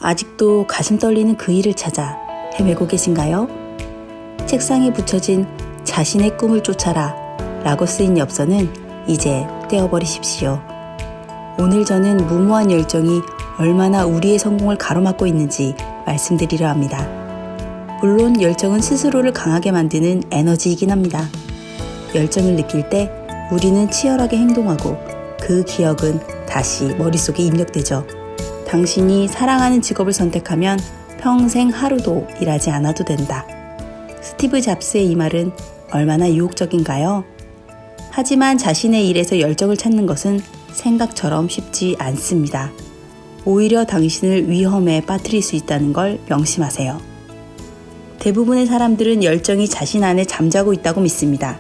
아직도 가슴 떨리는 그 일을 찾아 헤매고 계신가요? 책상에 붙여진 자신의 꿈을 쫓아라 라고 쓰인 엽서는 이제 떼어버리십시오. 오늘 저는 무모한 열정이 얼마나 우리의 성공을 가로막고 있는지 말씀드리려 합니다. 물론 열정은 스스로를 강하게 만드는 에너지이긴 합니다. 열정을 느낄 때 우리는 치열하게 행동하고 그 기억은 다시 머릿속에 입력되죠. 당신이 사랑하는 직업을 선택하면 평생 하루도 일하지 않아도 된다. 스티브 잡스의 이 말은 얼마나 유혹적인가요? 하지만 자신의 일에서 열정을 찾는 것은 생각처럼 쉽지 않습니다. 오히려 당신을 위험에 빠뜨릴 수 있다는 걸 명심하세요. 대부분의 사람들은 열정이 자신 안에 잠자고 있다고 믿습니다.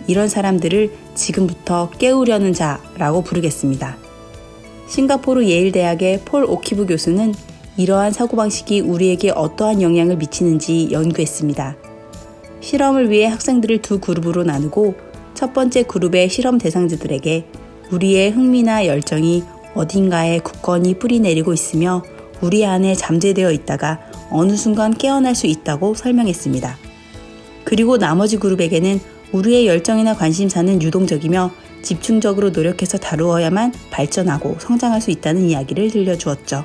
이런 사람들을 지금부터 깨우려는 자라고 부르겠습니다. 싱가포르 예일대학의 폴 오키브 교수는 이러한 사고방식이 우리에게 어떠한 영향을 미치는지 연구했습니다. 실험을 위해 학생들을 두 그룹으로 나누고 첫 번째 그룹의 실험 대상자들에게 우리의 흥미나 열정이 어딘가에 굳건히 뿌리내리고 있으며 우리 안에 잠재되어 있다가 어느 순간 깨어날 수 있다고 설명했습니다. 그리고 나머지 그룹에게는 우리의 열정이나 관심사는 유동적이며 집중적으로 노력해서 다루어야만 발전하고 성장할 수 있다는 이야기를 들려주었죠.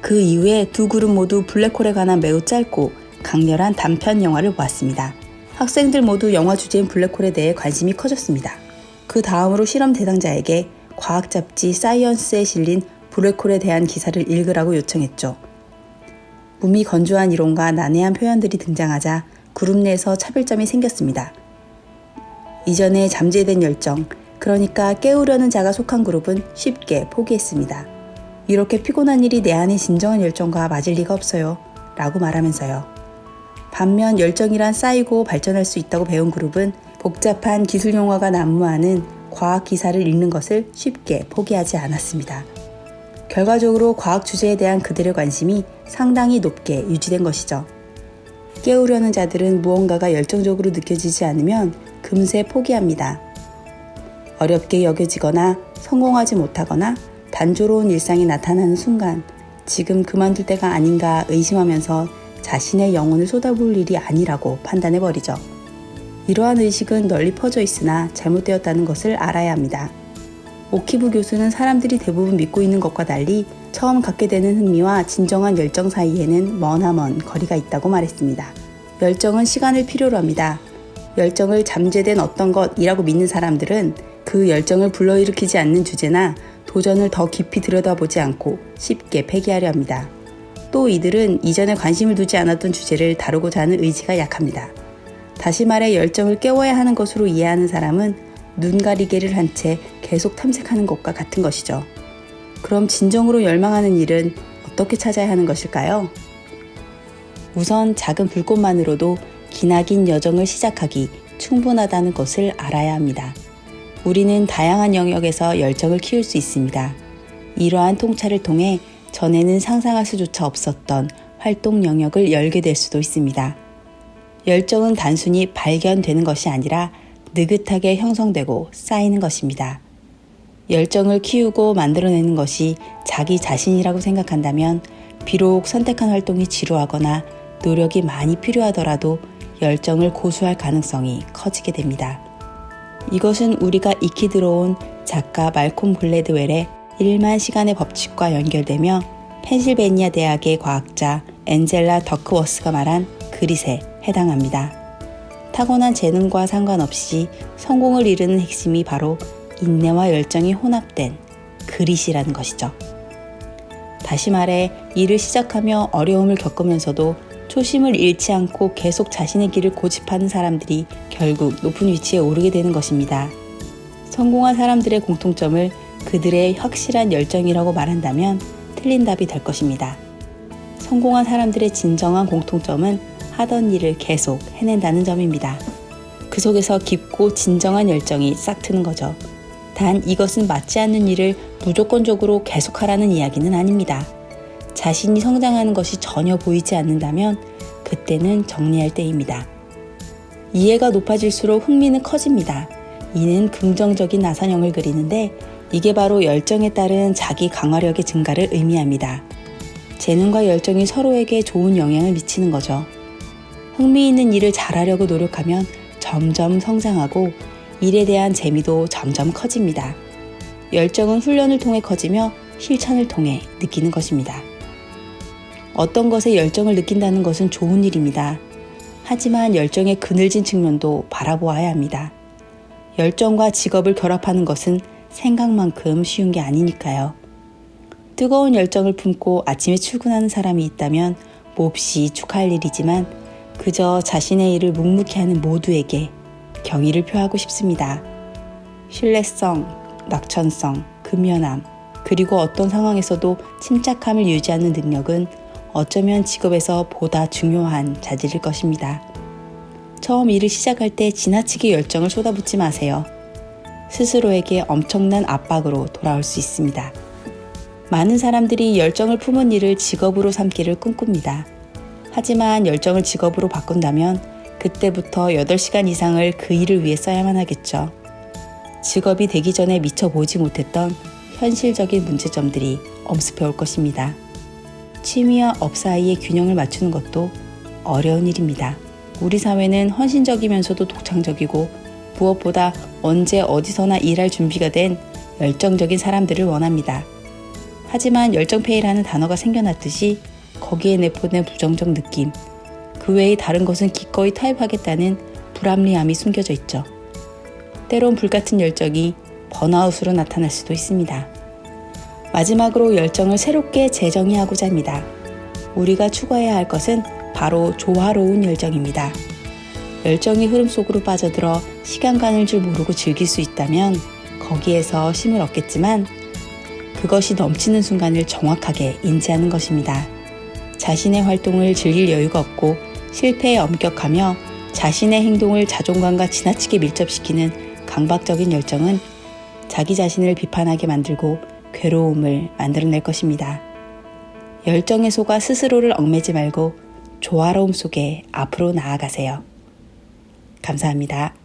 그 이후에 두 그룹 모두 블랙홀에 관한 매우 짧고 강렬한 단편 영화를 보았습니다. 학생들 모두 영화 주제인 블랙홀에 대해 관심이 커졌습니다. 그 다음으로 실험 대상자에게 과학 잡지 사이언스에 실린 블랙홀에 대한 기사를 읽으라고 요청했죠. 몸이 건조한 이론과 난해한 표현들이 등장하자 그룹 내에서 차별점이 생겼습니다. 이전에 잠재된 열정, 그러니까 깨우려는 자가 속한 그룹은 쉽게 포기했습니다. 이렇게 피곤한 일이 내 안의 진정한 열정과 맞을 리가 없어요 라고 말하면서요. 반면 열정이란 쌓이고 발전할 수 있다고 배운 그룹은 복잡한 기술 용어가 난무하는 과학 기사를 읽는 것을 쉽게 포기하지 않았습니다. 결과적으로 과학 주제에 대한 그들의 관심이 상당히 높게 유지된 것이죠. 깨우려는 자들은 무언가가 열정적으로 느껴지지 않으면 금세 포기합니다. 어렵게 여겨지거나 성공하지 못하거나 단조로운 일상이 나타나는 순간 지금 그만둘 때가 아닌가 의심하면서 자신의 영혼을 쏟아부을 일이 아니라고 판단해버리죠. 이러한 의식은 널리 퍼져 있으나 잘못되었다는 것을 알아야 합니다. 오키브 교수는 사람들이 대부분 믿고 있는 것과 달리 처음 갖게 되는 흥미와 진정한 열정 사이에는 머나먼 거리가 있다고 말했습니다. 열정은 시간을 필요로 합니다. 열정을 잠재된 어떤 것이라고 믿는 사람들은 그 열정을 불러일으키지 않는 주제나 도전을 더 깊이 들여다보지 않고 쉽게 폐기하려 합니다. 또 이들은 이전에 관심을 두지 않았던 주제를 다루고자 하는 의지가 약합니다. 다시 말해 열정을 깨워야 하는 것으로 이해하는 사람은 눈 가리개를 한 채 계속 탐색하는 것과 같은 것이죠. 그럼 진정으로 열망하는 일은 어떻게 찾아야 하는 것일까요? 우선 작은 불꽃만으로도 기나긴 여정을 시작하기 충분하다는 것을 알아야 합니다. 우리는 다양한 영역에서 열정을 키울 수 있습니다. 이러한 통찰을 통해 전에는 상상할 수조차 없었던 활동 영역을 열게 될 수도 있습니다. 열정은 단순히 발견되는 것이 아니라 느긋하게 형성되고 쌓이는 것입니다. 열정을 키우고 만들어내는 것이 자기 자신이라고 생각한다면 비록 선택한 활동이 지루하거나 노력이 많이 필요하더라도 열정을 고수할 가능성이 커지게 됩니다. 이것은 우리가 익히 들어온 작가 말콤 글래드웰의 1만 시간의 법칙과 연결되며 펜실베니아 대학의 과학자 엔젤라 더크워스가 말한 그릿에 해당합니다. 타고난 재능과 상관없이 성공을 이루는 핵심이 바로 인내와 열정이 혼합된 그릿이라는 것이죠. 다시 말해 일을 시작하며 어려움을 겪으면서도 초심을 잃지 않고 계속 자신의 길을 고집하는 사람들이 결국 높은 위치에 오르게 되는 것입니다. 성공한 사람들의 공통점을 그들의 확실한 열정이라고 말한다면 틀린 답이 될 것입니다. 성공한 사람들의 진정한 공통점은 하던 일을 계속 해낸다는 점입니다. 그 속에서 깊고 진정한 열정이 싹트는 거죠. 단 이것은 맞지 않는 일을 무조건적으로 계속하라는 이야기는 아닙니다. 자신이 성장하는 것이 전혀 보이지 않는다면 그때는 정리할 때입니다. 이해가 높아질수록 흥미는 커집니다. 이는 긍정적인 나선형을 그리는데 이게 바로 열정에 따른 자기 강화력의 증가를 의미합니다. 재능과 열정이 서로에게 좋은 영향을 미치는 거죠. 흥미있는 일을 잘하려고 노력하면 점점 성장하고 일에 대한 재미도 점점 커집니다. 열정은 훈련을 통해 커지며 실천을 통해 느끼는 것입니다. 어떤 것에 열정을 느낀다는 것은 좋은 일입니다. 하지만 열정의 그늘진 측면도 바라보아야 합니다. 열정과 직업을 결합하는 것은 생각만큼 쉬운 게 아니니까요. 뜨거운 열정을 품고 아침에 출근하는 사람이 있다면 몹시 축하할 일이지만 그저 자신의 일을 묵묵히 하는 모두에게 경의를 표하고 싶습니다. 신뢰성, 낙천성, 근면함, 그리고 어떤 상황에서도 침착함을 유지하는 능력은 어쩌면 직업에서 보다 중요한 자질일 것입니다. 처음 일을 시작할 때 지나치게 열정을 쏟아붓지 마세요. 스스로에게 엄청난 압박으로 돌아올 수 있습니다. 많은 사람들이 열정을 품은 일을 직업으로 삼기를 꿈꿉니다. 하지만 열정을 직업으로 바꾼다면 그때부터 8시간 이상을 그 일을 위해 써야만 하겠죠. 직업이 되기 전에 미처 보지 못했던 현실적인 문제점들이 엄습해 올 것입니다. 취미와 업 사이의 균형을 맞추는 것도 어려운 일입니다. 우리 사회는 헌신적이면서도 독창적이고 무엇보다 언제 어디서나 일할 준비가 된 열정적인 사람들을 원합니다. 하지만 열정페이라는 단어가 생겨났듯이 거기에 내포된 부정적 느낌, 그 외의 다른 것은 기꺼이 타협하겠다는 불합리함이 숨겨져 있죠. 때론 불같은 열정이 번아웃으로 나타날 수도 있습니다. 마지막으로 열정을 새롭게 재정의하고자 합니다. 우리가 추구해야 할 것은 바로 조화로운 열정입니다. 열정의 흐름 속으로 빠져들어 시간 가는 줄 모르고 즐길 수 있다면 거기에서 쉼을 얻겠지만 그것이 넘치는 순간을 정확하게 인지하는 것입니다. 자신의 활동을 즐길 여유가 없고 실패에 엄격하며 자신의 행동을 자존감과 지나치게 밀접시키는 강박적인 열정은 자기 자신을 비판하게 만들고 괴로움을 만들어낼 것입니다. 열정에 속아 스스로를 얽매지 말고 조화로움 속에 앞으로 나아가세요. 감사합니다.